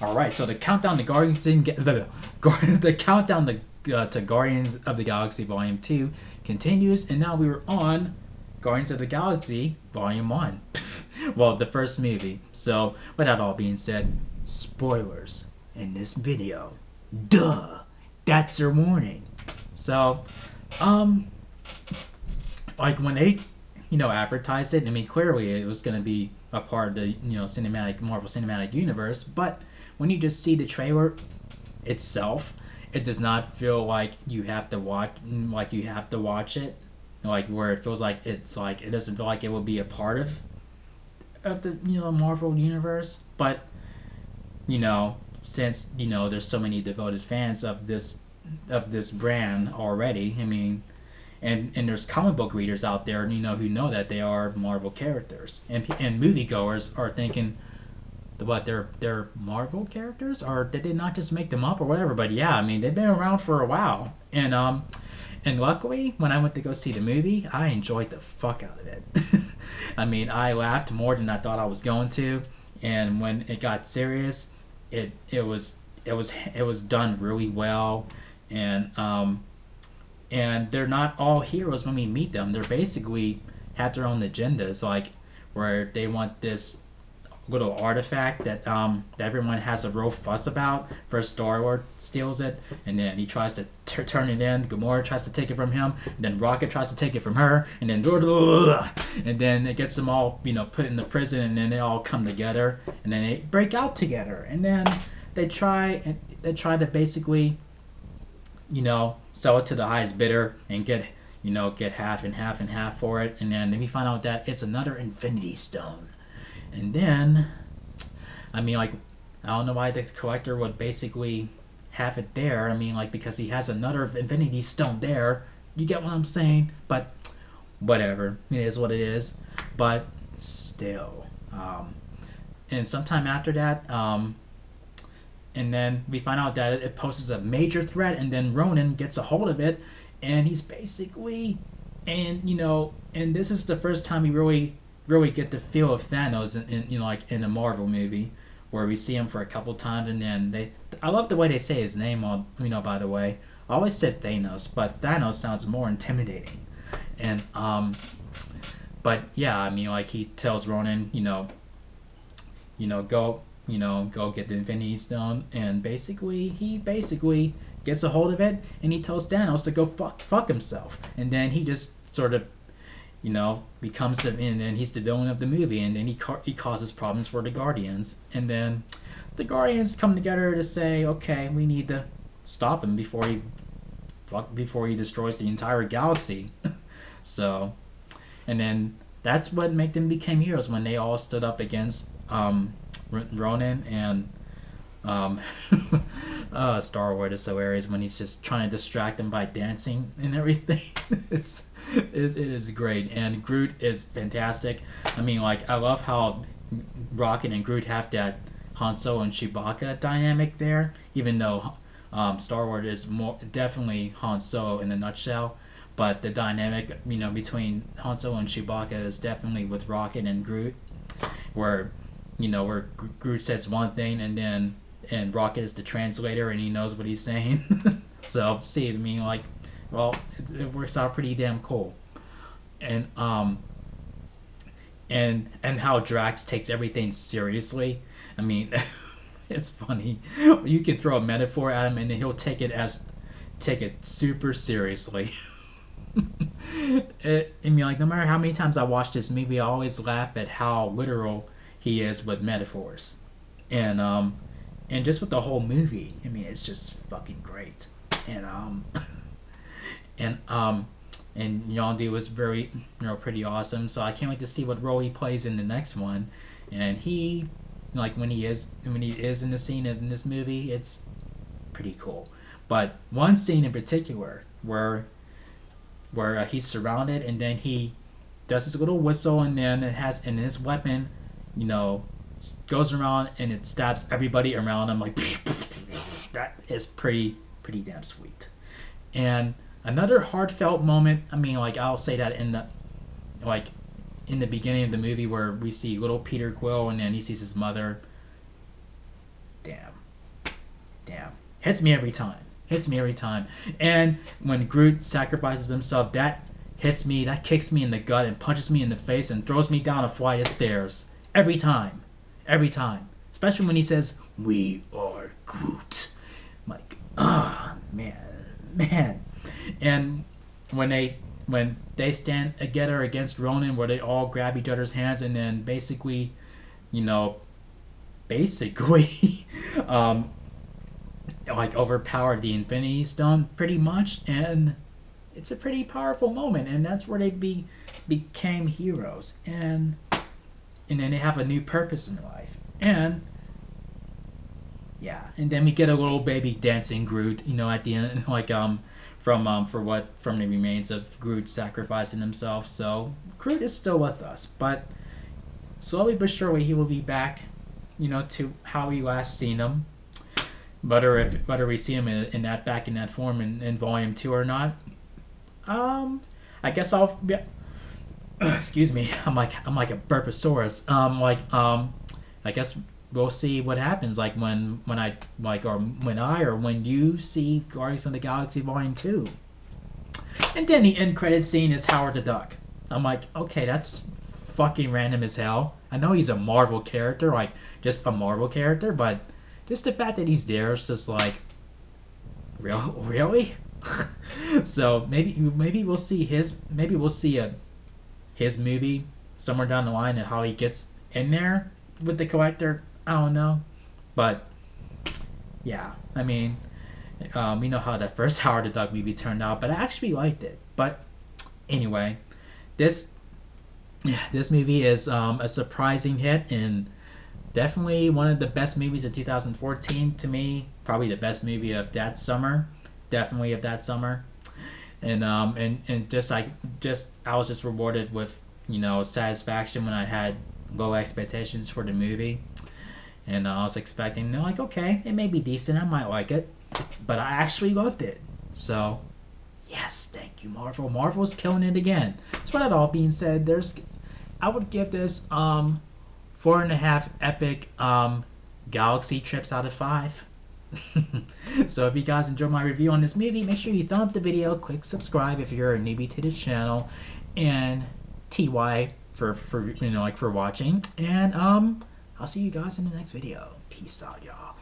All right, so the countdown to Guardians didn't get the countdown to Guardians of the Galaxy Volume 2 continues, and now we were on Guardians of the Galaxy Volume 1. Well, the first movie. So, with that all being said, spoilers in this video. Duh. That's your warning. So, um like when they advertised it, I mean clearly it was going to be a part of the cinematic Marvel Cinematic Universe, but when you just see the trailer itself, it does not feel like you have to watch it, like where it feels like it doesn't feel like it will be a part of the Marvel universe. But since there's so many devoted fans of this brand already, I mean, and there's comic book readers out there, who know that they are Marvel characters, and moviegoers are thinking, what, they're Marvel characters, or did they not just make them up or whatever? But yeah, I mean, they've been around for a while, and luckily when I went to go see the movie, I enjoyed the fuck out of it. I mean, I laughed more than I thought I was going to, and when it got serious, it was done really well, and they're not all heroes when we meet them. They're basically have their own agendas, like where they want this little artifact that everyone has a real fuss about. First, Star-Lord steals it, and then he tries to turn it in. Gamora tries to take it from him, and then Rocket tries to take it from her, and then and then it gets them all put in the prison, and then they all come together, and then they break out together, and then they try to basically sell it to the highest bidder and get half and half and half for it, and then we find out that it's another Infinity Stone. And then, I mean, like, I don't know why the collector would basically have it there. I mean, like, because he has another Infinity Stone there. You get what I'm saying? But whatever, it is what it is. But still, and sometime after that, and then we find out that it poses a major threat, and then Ronan gets a hold of it, and he's basically, and this is the first time we really get the feel of Thanos in like in a Marvel movie, where we see him for a couple times, and then I love the way they say his name on, by the way. I always said Thanos, but Thanos sounds more intimidating. And but yeah, I mean, like, he tells Ronan, go, go get the Infinity Stone, and he basically gets a hold of it, and he tells Thanos to go fuck himself, and then he just sort of, becomes and then he's the villain of the movie, and then he causes problems for the Guardians, and then the Guardians come together to say, okay, we need to stop him before he destroys the entire galaxy. So, and then that's what made them become heroes, when they all stood up against Ronan, and um, Star-Lord is hilarious when he's just trying to distract them by dancing and everything. It is great, and Groot is fantastic. I mean, like, I love how Rocket and Groot have that Han Solo and Chewbacca dynamic there, even though Star-Lord is more definitely Han Solo in a nutshell. But the dynamic, between Han Solo and Chewbacca is definitely with Rocket and Groot, where where Groot says one thing, and Rocket is the translator, and he knows what he's saying. So, see, I mean, like, well, it works out pretty damn cool. And and how Drax takes everything seriously. I mean, it's funny. You can throw a metaphor at him, and then he'll take it super seriously. I mean, like, no matter how many times I watch this movie, I always laugh at how literal he is with metaphors, and just with the whole movie. I mean, it's just fucking great, and and Yondu was very, pretty awesome. So I can't wait to see what role he plays in the next one, and he, like, when he is in the scene in this movie, it's pretty cool. But one scene in particular where he's surrounded, and then he does this little whistle, and then his weapon, goes around and it stabs everybody around him, like, that is pretty damn sweet. And another heartfelt moment, I mean, like, I'll say that in the beginning of the movie, where we see little Peter Quill, and then he sees his mother damn. Hits me every time. Hits me every time. And when Groot sacrifices himself, that hits me, that kicks me in the gut and punches me in the face and throws me down a flight of stairs. Every time. Every time. Especially when he says, "We are Groot." I'm like, man. And when they stand together against Ronan, where they all grab each other's hands and then basically, like overpowered the Infinity Stone pretty much, and it's a pretty powerful moment, and that's where they became heroes, and then they have a new purpose in life, and yeah, and then we get a little baby dancing Groot, at the end, like from the remains of Groot sacrificing himself. So Groot is still with us, but slowly but surely he will be back, to how we last seen him. Whether we see him in that form in Volume 2 or not, I guess I'll. Yeah, excuse me, I'm like a burposaurus. I guess we'll see what happens. Like when you see Guardians of the Galaxy Volume 2, and then the end credits scene is Howard the Duck. I'm like, okay, that's fucking random as hell. I know he's a Marvel character, like just a Marvel character, but just the fact that he's there is just like, really? So maybe we'll see his movie somewhere down the line and how he gets in there with the Collector. I don't know, but yeah, I mean, we know how that first Howard the Duck movie turned out, but I actually liked it. But anyway, this movie is a surprising hit and definitely one of the best movies of 2014 to me. Probably the best movie of that summer. Definitely of that summer. And I was just rewarded with satisfaction when I had low expectations for the movie, and I was expecting like, okay, it may be decent, I might like it, but I actually loved it. So yes, thank you, Marvel. Marvel's killing it again. So with that all being said, I would give this 4.5 epic galaxy trips out of 5. So if you guys enjoyed my review on this movie, make sure you thumb up the video, click subscribe if you're a newbie to the channel, and TY for watching, and I'll see you guys in the next video. Peace out, y'all.